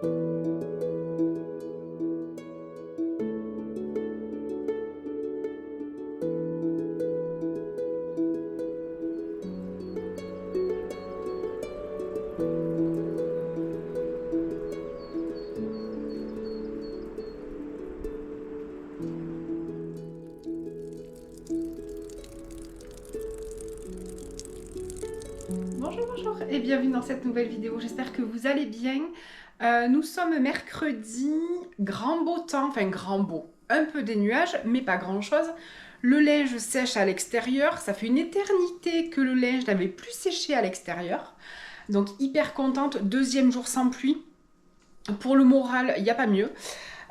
Bonjour et bienvenue dans cette nouvelle vidéo, j'espère que vous allez bien. Nous sommes mercredi, grand beau temps, enfin grand beau, un peu des nuages mais pas grand chose. Le linge sèche à l'extérieur, ça fait une éternité que le linge n'avait plus séché à l'extérieur. Donc hyper contente, deuxième jour sans pluie. Pour le moral, il n'y a pas mieux.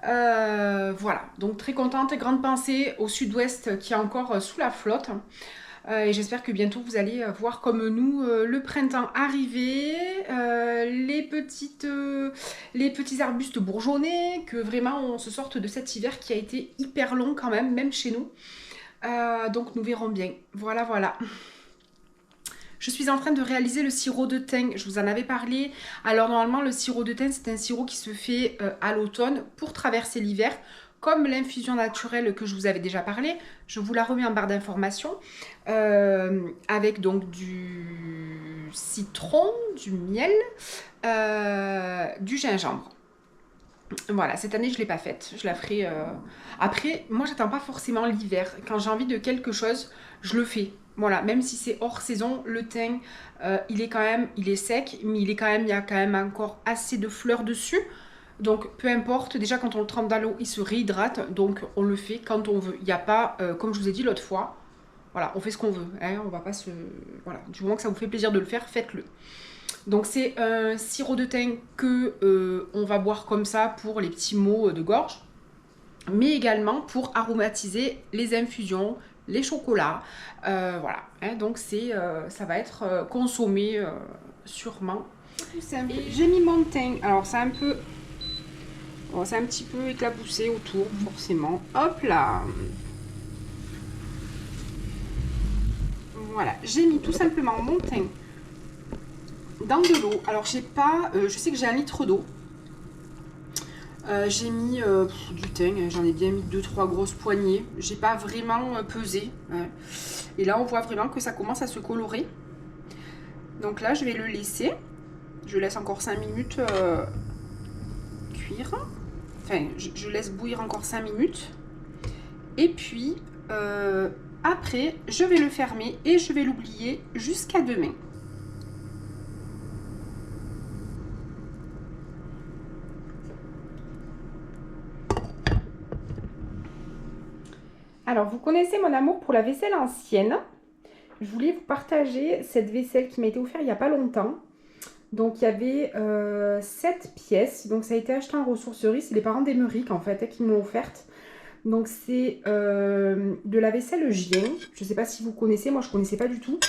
Voilà, donc très contente, grande pensée au sud-ouest qui est encore sous la flotte. Et j'espère que bientôt vous allez voir comme nous le printemps arriver, les petits arbustes bourgeonnés, que vraiment on se sorte de cet hiver qui a été hyper long quand même chez nous. Donc nous verrons bien. Voilà, voilà. Je suis en train de réaliser le sirop de thym, je vous en avais parlé. Alors normalement le sirop de thym c'est un sirop qui se fait à l'automne pour traverser l'hiver. Comme l'infusion naturelle que je vous avais déjà parlé, je vous la remets en barre d'informations avec donc du citron, du miel, du gingembre. Voilà, cette année je ne l'ai pas faite, je la ferai après. Moi j'attends pas forcément l'hiver, quand j'ai envie de quelque chose, je le fais. Voilà, même si c'est hors saison, le thym, il est sec, mais il y a quand même encore assez de fleurs dessus. Donc peu importe, déjà quand on le trempe dans l'eau, il se réhydrate, donc on le fait quand on veut. Il n'y a pas, comme je vous ai dit l'autre fois, voilà, on fait ce qu'on veut, hein, on va pas se... Voilà, du moment que ça vous fait plaisir de le faire, faites-le. Donc c'est un sirop de thym que on va boire comme ça pour les petits maux de gorge, mais également pour aromatiser les infusions, les chocolats, voilà. Hein, donc ça va être consommé sûrement. J'ai mis mon thym, alors c'est un peu... Bon, c'est un petit peu éclaboussé autour, forcément. Hop là. Voilà, j'ai mis tout simplement mon thym dans de l'eau. Alors, j'ai pas... je sais que j'ai 1 litre d'eau. J'ai mis du thym, j'en ai bien mis 2-3 grosses poignées. J'ai pas vraiment pesé. Ouais. Et là, on voit vraiment que ça commence à se colorer. Donc là, je vais le laisser. Je laisse encore 5 minutes cuire. Enfin, je laisse bouillir encore 5 minutes. Et puis, après, je vais le fermer et je vais l'oublier jusqu'à demain. Alors, vous connaissez mon amour pour la vaisselle ancienne. Je voulais vous partager cette vaisselle qui m'a été offerte il n'y a pas longtemps. Donc, il y avait 7 pièces. Donc, ça a été acheté en ressourcerie. C'est les parents d'Emeric, en fait, qui m'ont offerte. Donc, c'est de la vaisselle Gien. Je ne sais pas si vous connaissez. Moi, je ne connaissais pas du tout.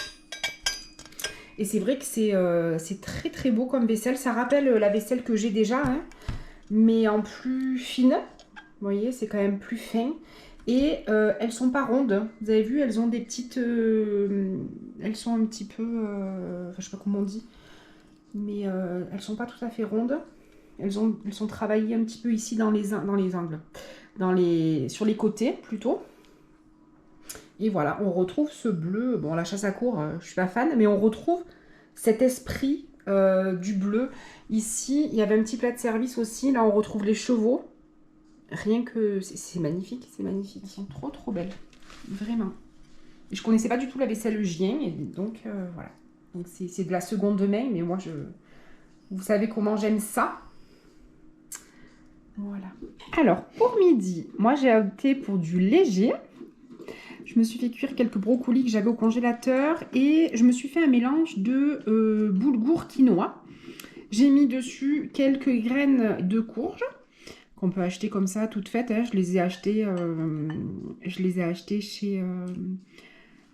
Et c'est vrai que c'est très très beau comme vaisselle. Ça rappelle la vaisselle que j'ai déjà, hein, mais en plus fine. Vous voyez, c'est quand même plus fin. Et elles sont pas rondes. Vous avez vu, elles ont des petites... elles sont un petit peu... enfin, je sais pas comment on dit. Mais elles sont pas tout à fait rondes. Elles sont travaillées un petit peu ici dans les angles. Sur les côtés, plutôt. Et voilà, on retrouve ce bleu. Bon, la chasse à courre, je suis pas fan, mais on retrouve cet esprit du bleu. Ici, il y avait un petit plat de service aussi. Là, on retrouve les chevaux. Rien que... C'est magnifique, c'est magnifique. Elles sont trop, trop belles. Vraiment. Je connaissais pas du tout la vaisselle Gien, et donc voilà. Donc c'est de la seconde main, mais moi, vous savez comment j'aime ça. Voilà. Alors, pour midi, moi, j'ai opté pour du léger. Je me suis fait cuire quelques brocolis que j'avais au congélateur et je me suis fait un mélange de boulgour quinoa. J'ai mis dessus quelques graines de courge qu'on peut acheter comme ça, toutes faites. Hein. Je les ai achetées chez...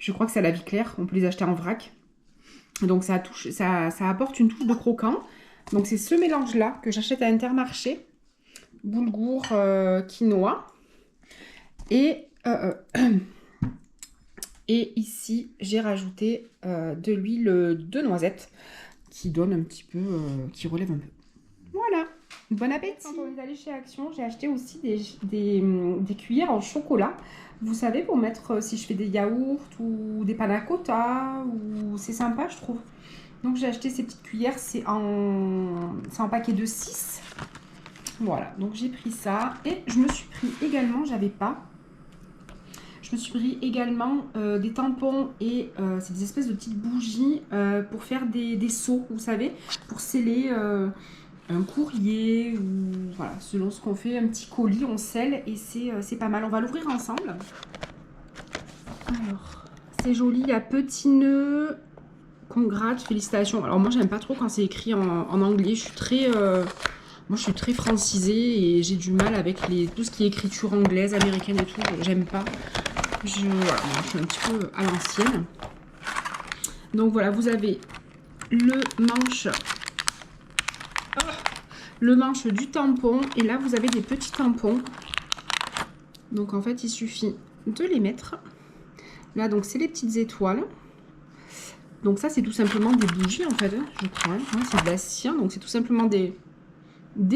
je crois que c'est à la Vie Claire. On peut les acheter en vrac. Donc ça apporte une touche de croquant. Donc c'est ce mélange-là que j'achète à Intermarché. Boulgour quinoa. Et... Et ici, j'ai rajouté de l'huile de noisette qui donne un petit peu, qui relève un peu. Voilà. Bon appétit. Quand on est allé chez Action, j'ai acheté aussi des cuillères en chocolat. Vous savez, pour mettre, si je fais des yaourts ou des panna cotta, ou c'est sympa, je trouve. Donc j'ai acheté ces petites cuillères, c'est en paquet de 6. Voilà, donc j'ai pris ça. Et je me suis pris également, je me suis pris également des tampons et c'est des espèces de petites bougies pour faire des seaux, vous savez, pour sceller un courrier ou voilà, selon ce qu'on fait, un petit colis, on scelle et c'est pas mal. On va l'ouvrir ensemble. Alors, c'est joli, il y a petit nœud, congrats, félicitations. Alors moi j'aime pas trop quand c'est écrit en anglais, moi je suis très francisée et j'ai du mal avec tout ce qui est écriture anglaise, américaine et tout, j'aime pas. Voilà, je suis un petit peu à l'ancienne. Donc voilà, vous avez le manche du tampon et là vous avez des petits tampons. Donc en fait il suffit de les mettre. Là donc c'est les petites étoiles. Donc ça c'est tout simplement des bougies en fait, je crois. C'est de la cire, donc c'est tout simplement des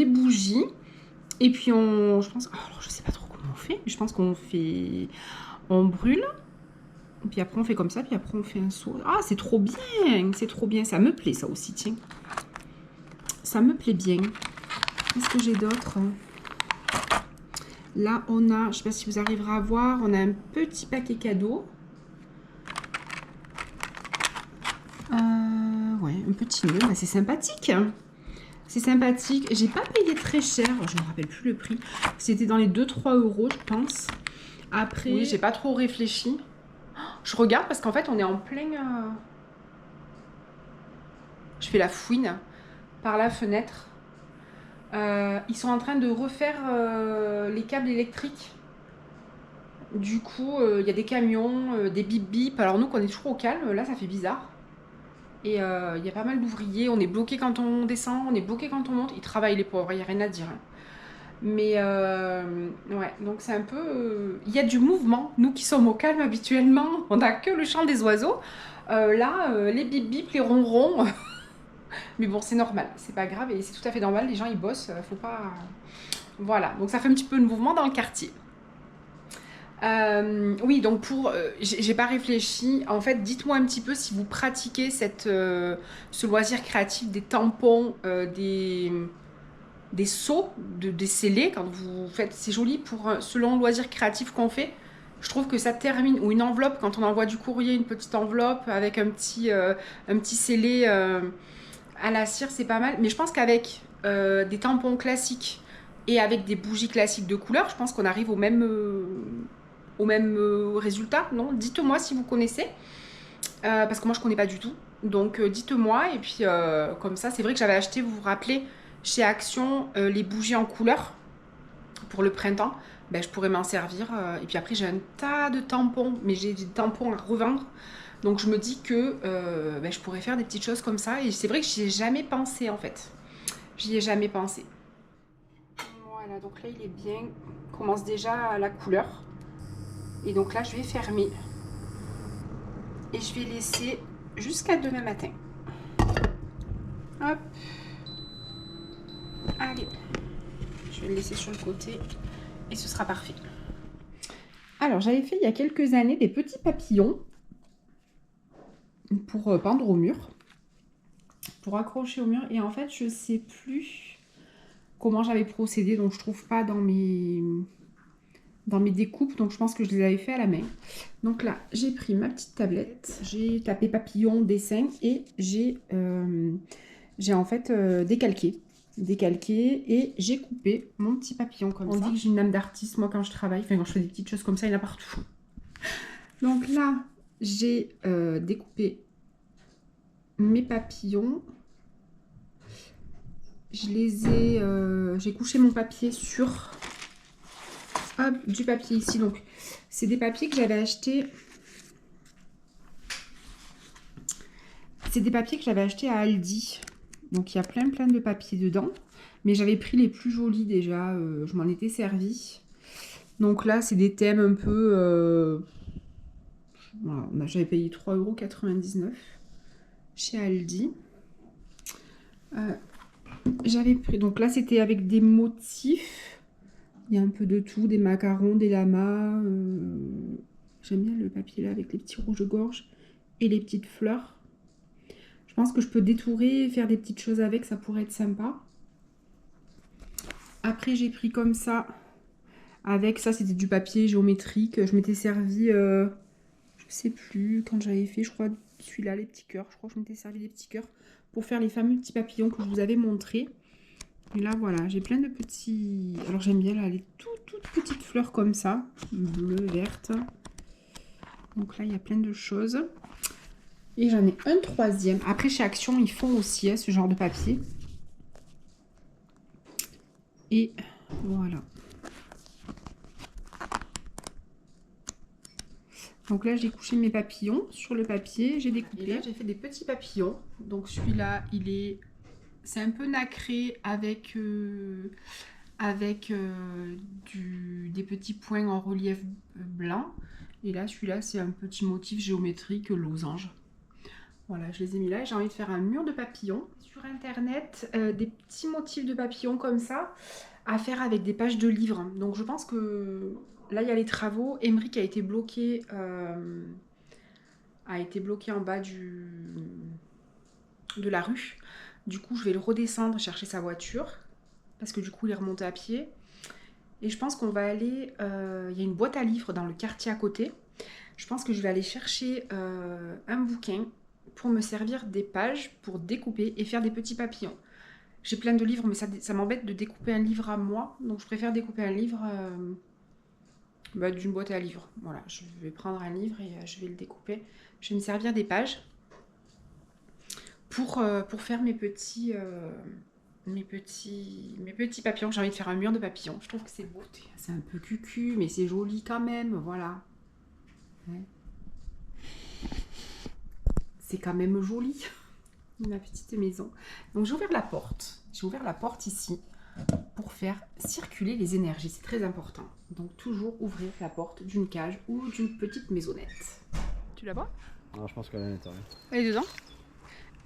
bougies. Et puis je pense, alors je sais pas trop comment on fait, mais je pense on brûle. Et puis après on fait comme ça, puis après on fait un seau. Ah c'est trop bien, ça me plaît ça aussi, tiens. Ça me plaît bien. Qu'est-ce que j'ai d'autre? Là on a, je sais pas si vous arriverez à voir, on a un petit paquet cadeau. Ouais, un petit nœud, bah, c'est sympathique. C'est sympathique. J'ai pas payé très cher, je me rappelle plus le prix. C'était dans les 2-3 euros, je pense. Après, oui, j'ai pas trop réfléchi. Je regarde parce qu'en fait, on est en plein. Je fais la fouine par la fenêtre. Ils sont en train de refaire les câbles électriques. Du coup, il y a des camions, des bip bip. Alors nous, qu'on est toujours au calme, là, ça fait bizarre. Et il y a pas mal d'ouvriers. On est bloqué quand on descend, on est bloqué quand on monte. Ils travaillent les pauvres, il n'y a rien à dire. Mais ouais, donc c'est un peu... Il y a du mouvement. Nous qui sommes au calme habituellement, on n'a que le chant des oiseaux. Là, les bip bip, les ronrons. Mais bon, c'est normal, c'est pas grave et c'est tout à fait normal. Les gens ils bossent, faut pas. Voilà, donc ça fait un petit peu de mouvement dans le quartier. Oui, donc j'ai pas réfléchi. En fait, dites-moi un petit peu si vous pratiquez ce loisir créatif des tampons, des seaux, des scellés quand vous faites. C'est joli selon le loisir créatif qu'on fait. Je trouve que ça termine, ou une enveloppe, quand on envoie du courrier, une petite enveloppe avec un petit scellé à la cire, c'est pas mal. Mais je pense qu'avec des tampons classiques et avec des bougies classiques de couleur, je pense qu'on arrive au même résultat, non? Dites-moi si vous connaissez, parce que moi je connais pas du tout. Donc dites-moi, et puis comme ça, c'est vrai que j'avais acheté, vous vous rappelez, chez Action, les bougies en couleur pour le printemps. Ben, je pourrais m'en servir. Et puis après, j'ai un tas de tampons, mais j'ai des tampons à revendre. Donc je me dis que ben, je pourrais faire des petites choses comme ça. Et c'est vrai que j'y ai jamais pensé en fait. J'y ai jamais pensé. Voilà, donc là il est bien. On commence déjà à la couleur. Et donc là je vais fermer. Et je vais laisser jusqu'à demain matin. Hop. Allez. Je vais le laisser sur le côté. Et ce sera parfait. Alors j'avais fait il y a quelques années des petits papillons. Pour peindre au mur. Pour accrocher au mur. Et en fait je sais plus comment j'avais procédé. Donc je trouve pas dans mes découpes, donc je pense que je les avais fait à la main. Donc là, j'ai pris ma petite tablette, j'ai tapé papillon, dessin, et j'ai en fait décalqué, et j'ai coupé mon petit papillon comme ça. On dit que j'ai une âme d'artiste, moi, quand je travaille, enfin quand je fais des petites choses comme ça, il y en a partout. Donc là, j'ai découpé mes papillons. J'ai couché mon papier sur... Hop, du papier ici. Donc, c'est des papiers que j'avais achetés. C'est des papiers que j'avais achetés à Aldi. Donc, il y a plein de papiers dedans. Mais j'avais pris les plus jolis déjà. Je m'en étais servi. Donc là, c'est des thèmes un peu... Voilà, j'avais payé 3,99 € chez Aldi. j'avais pris, donc là c'était avec des motifs. Il y a un peu de tout, des macarons, des lamas. J'aime bien le papier là avec les petits rouges-gorge et les petites fleurs. Je pense que je peux détourer, faire des petites choses avec, ça pourrait être sympa. Après j'ai pris comme ça, avec ça c'était du papier géométrique. Je m'étais servi, je sais plus, quand j'avais fait, je crois, celui-là, les petits cœurs. Je crois que je m'étais servi des petits cœurs pour faire les fameux petits papillons que je vous avais montrés. Et là voilà, j'ai plein de petits... Alors j'aime bien là, les toutes petites fleurs comme ça, bleues, vertes. Donc là il y a plein de choses. Et j'en ai un troisième. Après chez Action ils font aussi hein, ce genre de papier. Et voilà. Donc là j'ai couché mes papillons sur le papier, j'ai découpé. Et là j'ai fait des petits papillons. Donc celui-là il est... C'est un peu nacré avec, des petits points en relief blanc. Et là, celui-là, c'est un petit motif géométrique losange. Voilà, je les ai mis là. J'ai envie de faire un mur de papillons. Sur Internet, des petits motifs de papillons comme ça, à faire avec des pages de livres. Donc je pense que là, il y a les travaux. Emeric a été bloqué en bas de la rue. Du coup, je vais le redescendre chercher sa voiture. Parce que du coup, il est remonté à pied. Et je pense qu'on va aller... il y a une boîte à livres dans le quartier à côté. Je pense que je vais aller chercher un bouquin pour me servir des pages pour découper et faire des petits papillons. J'ai plein de livres, mais ça m'embête de découper un livre à moi. Donc, je préfère découper un livre d'une boîte à livres. Voilà, je vais prendre un livre et je vais le découper. Je vais me servir des pages pour faire mes petits papillons. J'ai envie de faire un mur de papillons. Je trouve que c'est beau. C'est un peu cucu, mais c'est joli quand même. Voilà. Ouais. C'est quand même joli. Ma petite maison. Donc j'ai ouvert la porte. J'ai ouvert la porte ici pour faire circuler les énergies. C'est très important. Donc toujours ouvrir la porte d'une cage ou d'une petite maisonnette. Tu la vois? Non, je pense qu'elle est à l'intérieur. Elle est dedans.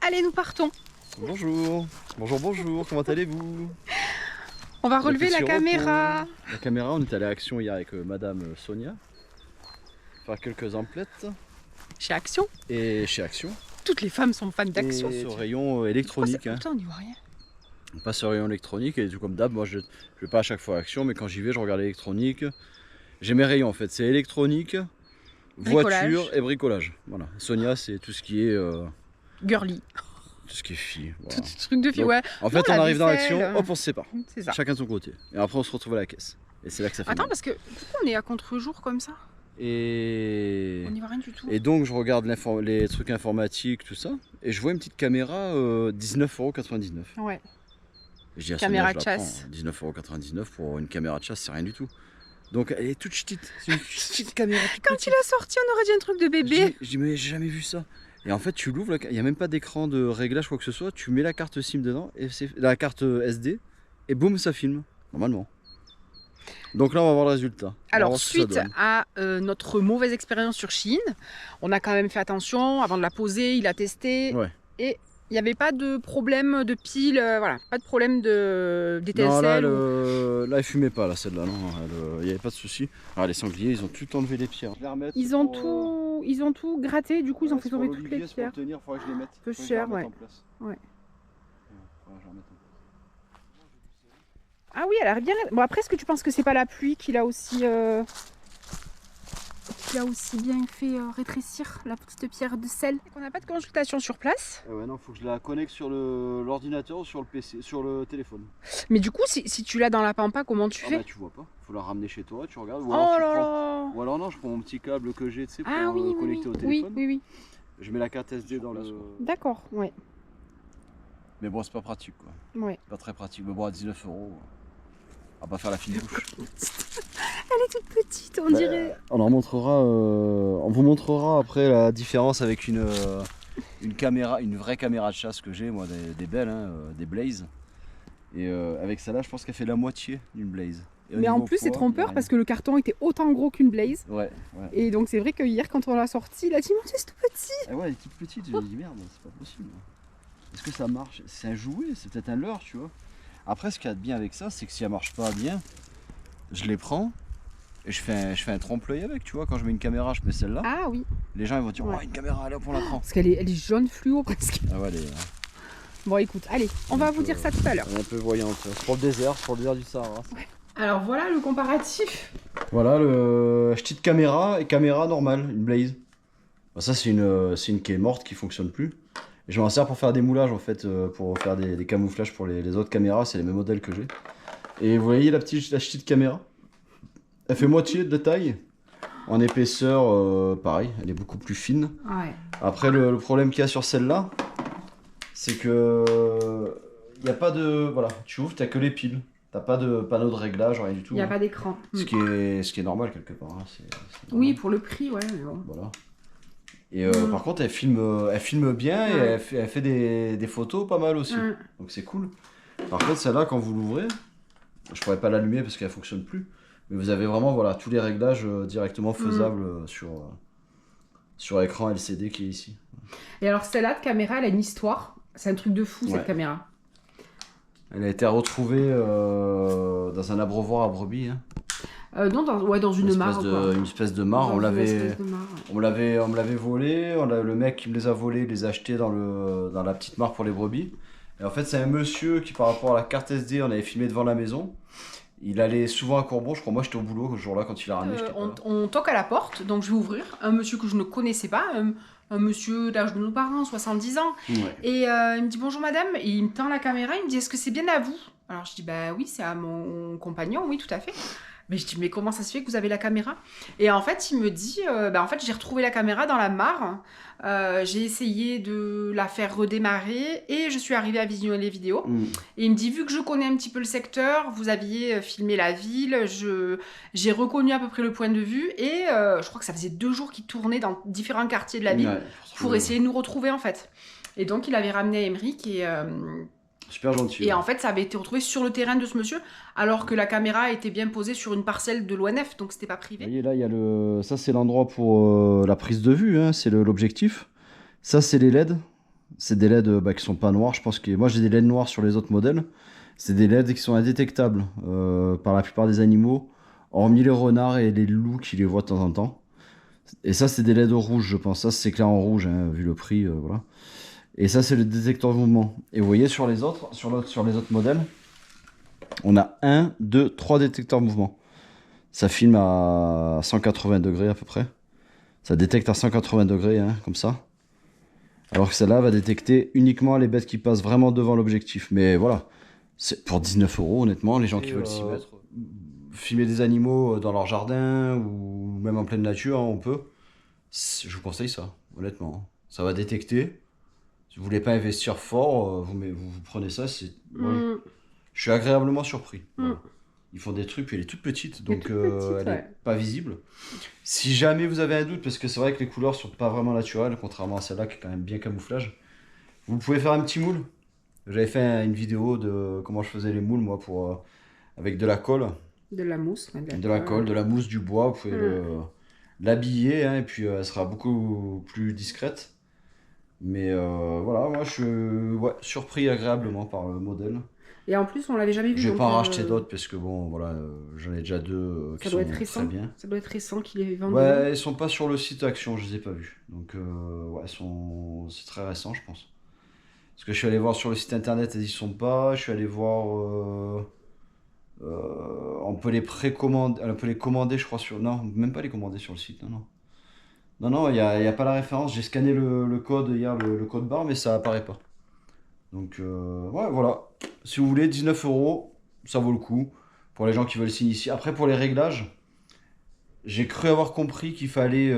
Allez, nous partons. Bonjour. Bonjour. Comment allez-vous? On va relever la caméra. La caméra, on est allé à Action hier avec Madame Sonia. Faire quelques emplettes. Chez Action. Et chez Action. Toutes les femmes sont fans d'Action. Et au rayon électronique. Putain, on n'y voit rien. On passe au rayon électronique et tout comme d'hab, moi je vais pas à chaque fois à Action, mais quand j'y vais, je regarde l'électronique. J'ai mes rayons en fait, c'est électronique, voiture et bricolage. Voilà. Sonia, c'est tout ce qui est... girly. Tout ce qui est fille. Voilà. Tout ce truc de fille, ouais. En fait, on arrive dans l'Action, hop, on se sépare. C'est ça. Chacun de son côté. Et après, on se retrouve à la caisse. Et c'est là que ça fait Attends, mal. parce que pourquoi on est à contre-jour comme ça? Et... On n'y voit rien du tout. Et donc, je regarde les trucs informatiques, tout ça. Et je vois une petite caméra 19,99 €. Ouais. Et je dis à Caméra Sonia, de je la chasse. prends, 19,99 € pour une caméra de chasse, c'est rien du tout. Donc, elle est toute petite. C'est une petite caméra toute Quand petite. il a sorti, on aurait dit un truc de bébé. Je dis mais j'ai jamais vu ça. Et en fait, tu l'ouvres, il n'y a même pas d'écran de réglage, quoi que ce soit. Tu mets la carte SIM dedans, et la carte SD, et boum, ça filme, normalement. Donc là, on va voir le résultat. Alors, suite à notre mauvaise expérience sur Shein, on a quand même fait attention. Avant de la poser, il a testé. Ouais. Et il n'y avait pas de problème de pile, voilà, pas de problème d'étincelle. Non, là, elle fumait pas, là, celle-là, non. Il n'y avait pas de souci. Alors, les sangliers, ils ont tout enlevé les pierres. Ils ont tout gratté, du coup, ils ont fait tomber toutes les pierres. Pour tenir, faudrait que je les mette. Peu cher, ouais. Ouais. Ah oui, elle a bien. Bon, après, est-ce que tu penses que c'est pas la pluie qui l'a aussi bien fait rétrécir la petite pierre de sel? On n'a pas de consultation sur place. Ouais, non, faut que je la connecte sur l'ordinateur ou sur le PC, sur le téléphone. Mais du coup, si tu l'as dans la pampa, comment tu fais? Bah, tu vois pas. Faut la ramener chez toi, tu regardes. Ou alors, ou alors non, je prends mon petit câble que j'ai, tu sais, pour connecter au oui, téléphone. oui. Je mets la carte SD dans le. D'accord, ouais. Mais bon, c'est pas pratique, quoi. Ouais. Pas très pratique. Mais bon, à 19 €. On va pas faire la fine bouche. Elle est toute petite, on dirait. On vous montrera après la différence avec une caméra, une vraie caméra de chasse que j'ai, moi, des belles, hein, des Blaze. Et avec celle-là, je pense qu'elle fait la moitié d'une Blaze. Mais en plus, c'est trompeur parce que le carton était autant gros qu'une Blaze. Ouais. Et donc, c'est vrai que hier, quand on l'a sorti, il a dit: mon Dieu, c'est tout petit. Ah ouais, elle est toute petite. J'ai dit merde, c'est pas possible. est-ce que ça marche? C'est un jouet, c'est peut-être un leurre, tu vois. Après, ce qu'il y a de bien avec ça, c'est que si elle marche pas bien, je les prends et je fais un trompe-l'œil avec, tu vois. Quand je mets une caméra, je mets celle-là. Ah oui. Les gens ils vont dire, Ouais. oh, une caméra, allez hop, on la prend. Parce qu'elle est, elle est jaune fluo presque. Ah ouais, Bon écoute, allez, on va vous dire ça tout à l'heure. elle est un peu voyante. C'est pour le désert du Sahara. Ouais. Alors voilà le comparatif. Voilà le petite caméra et caméra normale, une Blaze. Bah, ça c'est une qui est morte, qui fonctionne plus. Et je m'en sers pour faire des moulages en fait, pour faire des camouflages pour les autres caméras, c'est les mêmes modèles que j'ai. Et vous voyez la petite caméra, elle fait moitié de taille. En épaisseur, pareil, elle est beaucoup plus fine. Ouais. Après le problème qu'il y a sur celle-là, c'est que il n'y a pas de... Voilà, tu ouvres, tu n'as que les piles. T'as pas de panneau de réglage, rien du tout. Il n'y a pas d'écran. Ce qui est normal quelque part. Hein. C'est Oui, normal. pour le prix, ouais, mais bon. Voilà. Et par contre, elle filme bien et elle fait des photos pas mal aussi. Donc c'est cool. Par contre, celle-là, quand vous l'ouvrez, je pourrais pas l'allumer parce qu'elle fonctionne plus. Mais vous avez vraiment voilà, tous les réglages directement faisables sur écran LCD qui est ici. Et alors celle-là de caméra, elle a une histoire. C'est un truc de fou cette caméra. Elle a été retrouvée dans un abreuvoir à brebis. Hein. Non, dans une mare. Une espèce de mare. On me l'avait volé. Le mec qui me les a volés les a achetés dans la petite mare pour les brebis. Et en fait, c'est un monsieur qui, par rapport à la carte SD, on avait filmé devant la maison. Il allait souvent à Courbon. Je crois moi j'étais au boulot ce jour-là quand il a ramené. On toque à la porte, donc je vais ouvrir. Un monsieur que je ne connaissais pas, un monsieur d'âge de nos parents, 70 ans. Ouais. Et il me dit bonjour madame, et il me tend la caméra, il me dit est-ce que c'est bien à vous? Alors je dis bah oui, c'est à mon compagnon, oui tout à fait. Mais je dis mais comment ça se fait que vous avez la caméra? Et en fait il me dit en fait j'ai retrouvé la caméra dans la mare, j'ai essayé de la faire redémarrer et je suis arrivée à visionner les vidéos. Et il me dit vu que je connais un petit peu le secteur, vous aviez filmé la ville, j'ai reconnu à peu près le point de vue et je crois que ça faisait 2 jours qu'il tournait dans différents quartiers de la ville pour essayer de nous retrouver en fait. Et donc il avait ramené à Emeric et... Super gentil. Et en fait, ça avait été retrouvé sur le terrain de ce monsieur, alors que la caméra était bien posée sur une parcelle de l'ONF, donc c'était pas privé. Vous voyez, là, il y a ça, c'est l'endroit pour la prise de vue, hein, c'est l'objectif. Ça, c'est les LED. C'est des LED qui sont pas noirs. Je pense que moi, j'ai des LED noirs sur les autres modèles. C'est des LED qui sont indétectables par la plupart des animaux, hormis les renards et les loups qui les voient de temps en temps. Et ça, c'est des LED rouges, je pense. Ça, c'est clair en rouge, hein, vu le prix, voilà. Et ça, c'est le détecteur de mouvement. Et vous voyez, sur les autres modèles, on a 1, 2, 3 détecteurs de mouvement. Ça filme à 180 degrés à peu près. Ça détecte à 180 degrés, hein, comme ça. Alors que celle-là va détecter uniquement les bêtes qui passent vraiment devant l'objectif. Mais voilà, c'est pour 19 €, honnêtement, les gens qui veulent s'y mettre. Filmer des animaux dans leur jardin ou même en pleine nature, hein, on peut. Je vous conseille ça, honnêtement. Ça va détecter. Si vous voulez pas investir fort, vous prenez ça. Je suis agréablement surpris. Voilà. Ils font des trucs, puis elle est toute petite, donc elle est pas visible. Si jamais vous avez un doute, parce que c'est vrai que les couleurs sont pas vraiment naturelles, contrairement à celle-là qui est quand même bien camouflage, vous pouvez faire un petit moule. J'avais fait une vidéo de comment je faisais les moules, moi, avec de la colle. De la mousse. De la colle, de la mousse, du bois. Vous pouvez l'habiller, hein, et puis elle sera beaucoup plus discrète. Mais voilà, moi je suis surpris agréablement par le modèle. Et en plus, on l'avait jamais vu. Je vais pas en racheter d'autres parce que bon, voilà, j'en ai déjà 2 qui sont très bien. Ça doit être récent qu'il est vendu. Ouais, ils sont pas sur le site Action, je les ai pas vus. Donc ouais, c'est très récent, je pense. Parce que je suis allé voir sur le site internet, ils y sont pas. Je suis allé voir. On peut les précommander, on peut les commander, je crois, non, même pas les commander sur le site, non. Non, il n'y a pas la référence. J'ai scanné le code hier, le code barre, mais ça apparaît pas. Donc, ouais, voilà. Si vous voulez, 19 €, ça vaut le coup pour les gens qui veulent s'initier. Après, pour les réglages, j'ai cru avoir compris qu'il fallait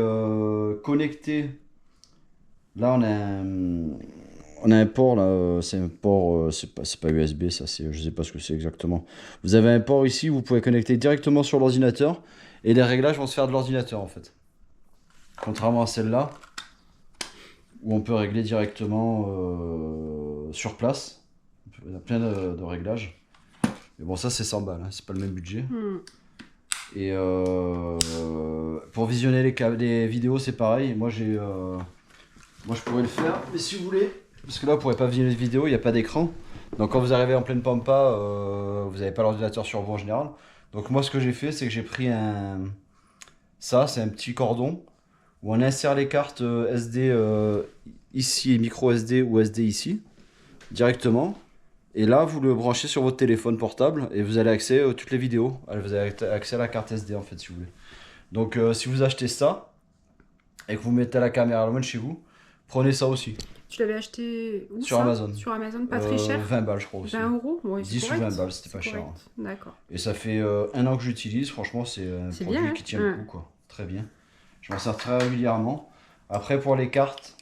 connecter. Là, on a un port, là. C'est un port, c'est pas USB, ça, je sais pas ce que c'est exactement. Vous avez un port ici, vous pouvez connecter directement sur l'ordinateur et les réglages vont se faire de l'ordinateur, en fait. Contrairement à celle-là, où on peut régler directement sur place. Il y a plein de réglages. Mais bon, ça c'est 100 balles, hein, c'est pas le même budget. Et pour visionner les vidéos, c'est pareil. Moi, je pourrais le faire. Mais si vous voulez, Parce que là, vous pourrez pas visionner de vidéo, il n'y a pas d'écran. Donc quand vous arrivez en pleine pampa, vous n'avez pas l'ordinateur sur vous en général. Donc moi, ce que j'ai fait, c'est que j'ai pris un... Ça, c'est un petit cordon où on insère les cartes SD ici et micro SD ou SD ici, directement. Et là, vous le branchez sur votre téléphone portable et vous avez accès à toutes les vidéos. Vous avez accès à la carte SD en fait, si vous voulez. Donc si vous achetez ça et que vous mettez la caméra loin de chez vous, prenez ça aussi. Tu l'avais acheté où Sur ça? Amazon. Sur Amazon, pas très cher. 20 balles, je crois aussi. 20 euros? Ouais, 10 ou 20 balles, c'était pas cher. Hein. D'accord. Et ça fait 1 an que j'utilise. Franchement, c'est un produit bien, hein. qui tient le coup, quoi. Très bien. Je m'en sers très régulièrement. Après, pour les cartes,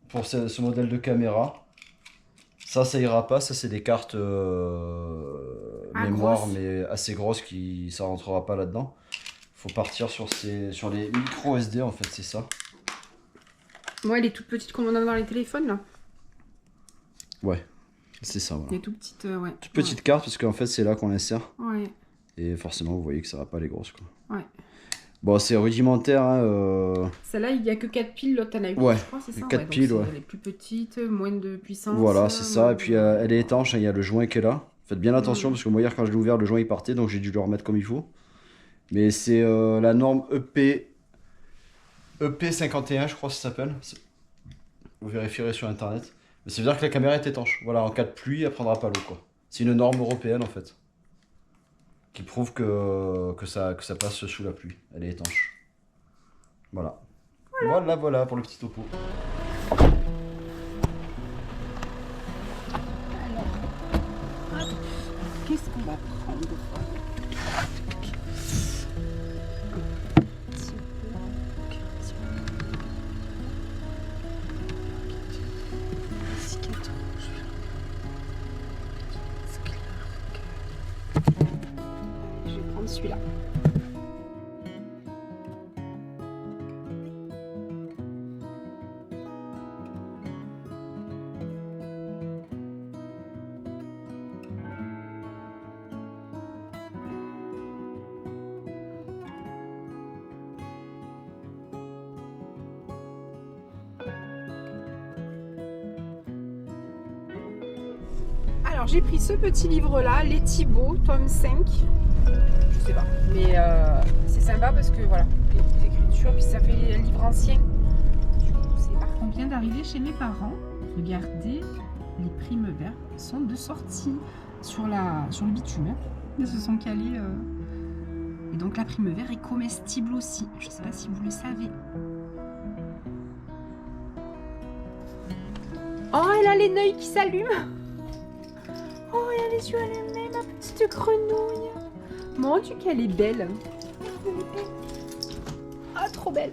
pour ce modèle de caméra, ça ira pas. Ça, c'est des cartes mémoire, grosses. mais assez grosses, ça rentrera pas là-dedans. Faut partir sur les micro SD, en fait, c'est ça. Ouais, les toutes petites qu'on a dans les téléphones, là. Ouais, c'est ça, voilà. Les toutes petites, ouais. Toute petite carte, parce qu'en fait, c'est là qu'on l'insère. Ouais. Et forcément, vous voyez que ça va pas les grosses, quoi. Ouais. Bon, c'est rudimentaire, hein. Celle-là, il n'y a que 4 piles, l'autre, t'en as 8, Ouais, je crois, c'est ça? 4 piles, ouais. Elle est plus petite, moins de puissance. Voilà, c'est ça. Et puis, elle est étanche, hein, il y a le joint qui est là. Faites bien attention, parce que moi, hier, quand je l'ai ouvert, le joint, il partait, donc j'ai dû le remettre comme il faut. Mais c'est la norme EP51, je crois que ça s'appelle. Vous vérifierez sur Internet. Mais ça veut dire que la caméra est étanche. Voilà, en cas de pluie, elle prendra pas l'eau, quoi. C'est une norme européenne, en fait, qui prouve que ça passe sous la pluie. Elle est étanche. Voilà. Voilà pour le petit topo. Qu'est-ce qu'on va prendre? Je vais prendre celui-là. Alors j'ai pris ce petit livre là, Les Thibauts, tome 5. Je sais pas, mais c'est sympa parce que voilà, les écritures, puis ça fait un livre ancien. Du coup, c'est parfait. On vient d'arriver chez mes parents. Regardez, les Primevères sont de sortie sur le bitume. Ils se sont calés. Et donc la Primevère est comestible aussi. Je sais pas si vous le savez. Oh, elle a les yeux qui s'allument. Oh, elle a les yeux allumés, ma petite grenouille. Mon Dieu, qu'elle est belle. Ah, trop belle.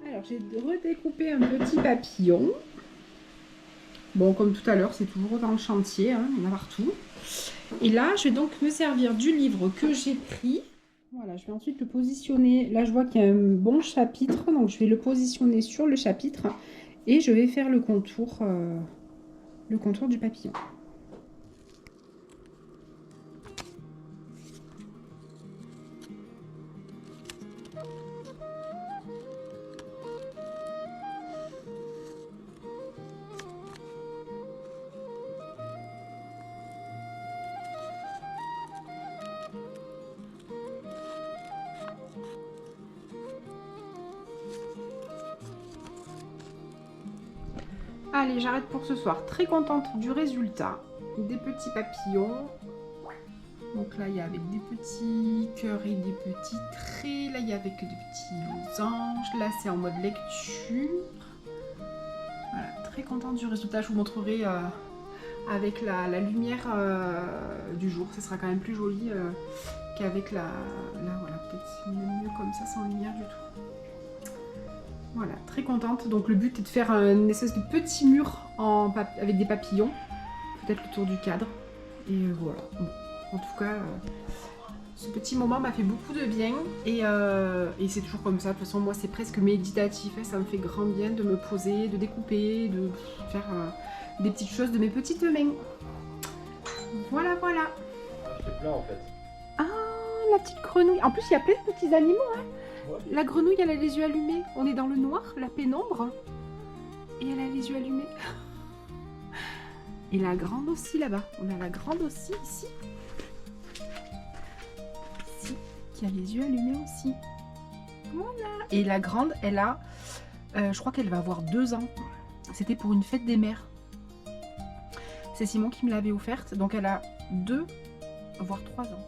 Alors, j'ai redécoupé un petit papillon. Bon, comme tout à l'heure, c'est toujours dans le chantier, hein, il y en a partout. Et là, je vais donc me servir du livre que j'ai pris. Voilà, je vais ensuite le positionner. Là, je vois qu'il y a un bon chapitre, donc je vais le positionner sur le chapitre et je vais faire le contour du papillon. Allez, j'arrête pour ce soir. Très contente du résultat. Des petits papillons. Donc là, il y a avec des petits cœurs et des petits traits. Là, il y a avec des petits losanges. Là, c'est en mode lecture. Voilà, très contente du résultat. Je vous montrerai avec la lumière du jour. Ce sera quand même plus joli qu'avec la... Là, voilà, peut-être même mieux comme ça, sans lumière du tout. Voilà, très contente. Donc le but est de faire une espèce de petit mur avec des papillons. Peut-être le tour du cadre. Et voilà. Bon. En tout cas, ce petit moment m'a fait beaucoup de bien. Et c'est toujours comme ça. De toute façon, moi, c'est presque méditatif. Hein. Ça me fait grand bien de me poser, de découper, de faire des petites choses de mes petites mains. Voilà, voilà. C'est plein en fait. Ah, la petite grenouille. En plus, il y a plein de petits animaux. Hein. La grenouille, elle a les yeux allumés. On est dans le noir, la pénombre. Et elle a les yeux allumés. Et la grande aussi là-bas. On a la grande aussi ici. Ici, qui a les yeux allumés aussi. Voilà. Et la grande, elle a... je crois qu'elle va avoir 2 ans. C'était pour une fête des mères. C'est Simon qui me l'avait offerte. Donc elle a 2, voire 3 ans.